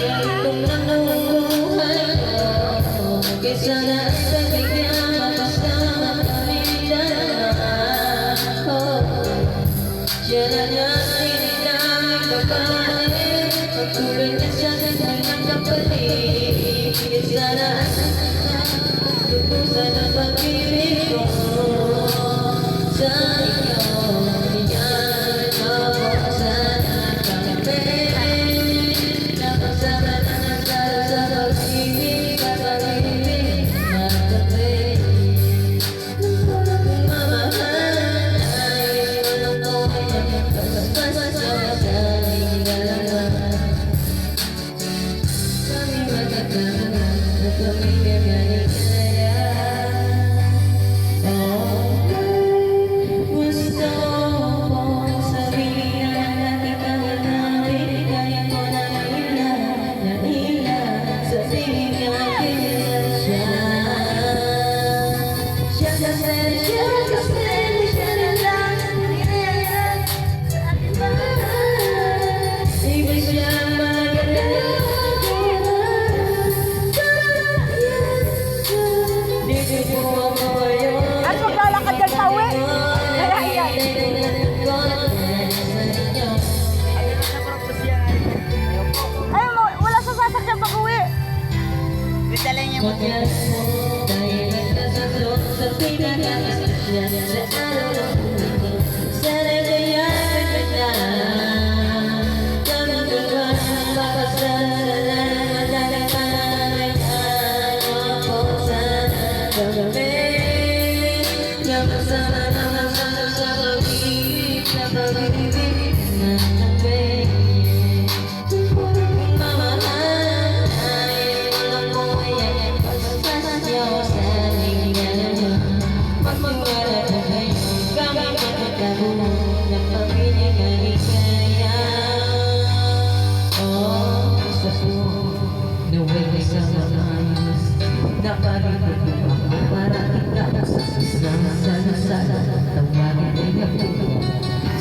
ganitong nanubuhay ko. Kaysa na sa bigyan makasama kami dalawa. Siya na nga sinidaming babae, pagtuloy niya sa kanyang kapalit. Kaysa na lubusan ang pag-ibig ko sa inyo.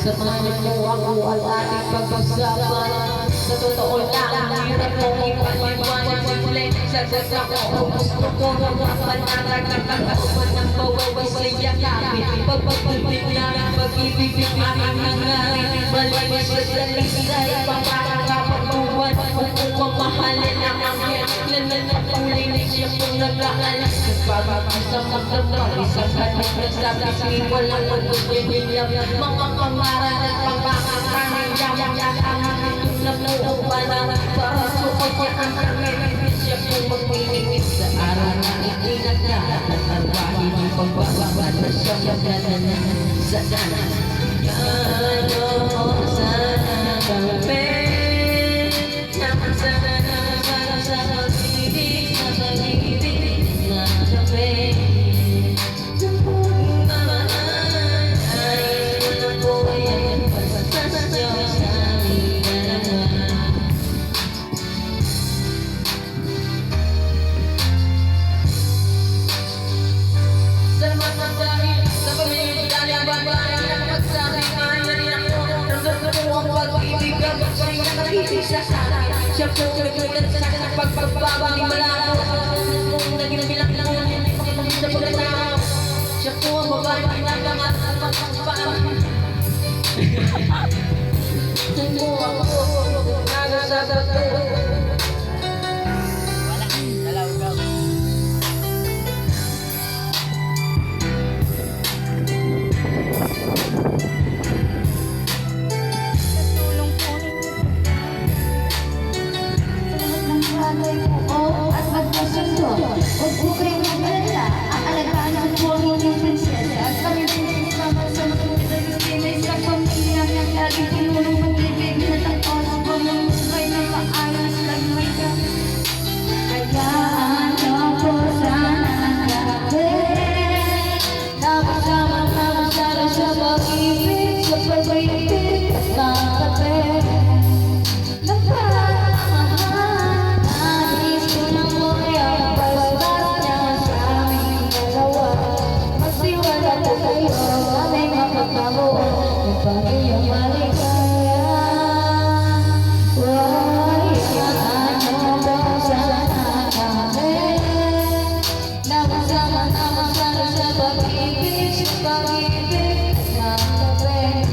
Samahan mo ako ang ating pag-usapan. Sa totoo lang, hirap mong ipaliwanag. Simpleng sagot ako, gusto ko mapanarag ang kakaupan ng bawaway sa yakapin. Pagpapalpit na ang pag-ibig ng aking nangarin. Baliwas sa dalisay, pagkakapatuwan. Kung mamahalin ang akin, lalan ng kulay na siya kung nag-aalas. Nagpapag-isang magdamag, isang kanik na sabi, walang magpapilap. Mga pangaral at pagkakatanin, yaman ang aking nabuupan. Para sukot niya ang aking siya kung magpinigit sa araw na itinag na. Nagtarwahin ang pagbababad na siya magdalanan sa dana. Kano sana gawin, naman sana naman sa pag-ibig, sa pag-ibig na gawin. Siya po nagkulat sa akin ang pagpagbabaw ni Malabo. Kung naging bilang lang hindi pa kami sa pagkatao. Siya po ang babae ng nagangat at pagpagbabaw. Siya po ako nagasabat ko. At magpasundo, huwag po kayong mag-alala. Ang alagaan ng buwang inyong prinsesa. Kami din sama sa mga sa pamilya ng laging tinulong mag-ibig na tapos pamumuhay na maayos lang may ka. Hayaan niyo po sana gawin na kasama-sama sa pag-ibig, sa pag-ibig na kapit. Nais ko na mo yung paspas niya sa amin. pag-ibig na tabi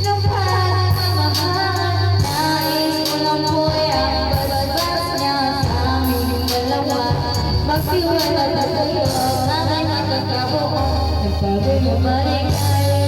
ng pagmamahal. Nais ko lang po ang basbas niya sa aming dalawa. Magtiwala na kayo, sana'y makakabuo ng pag-ibig maligaya.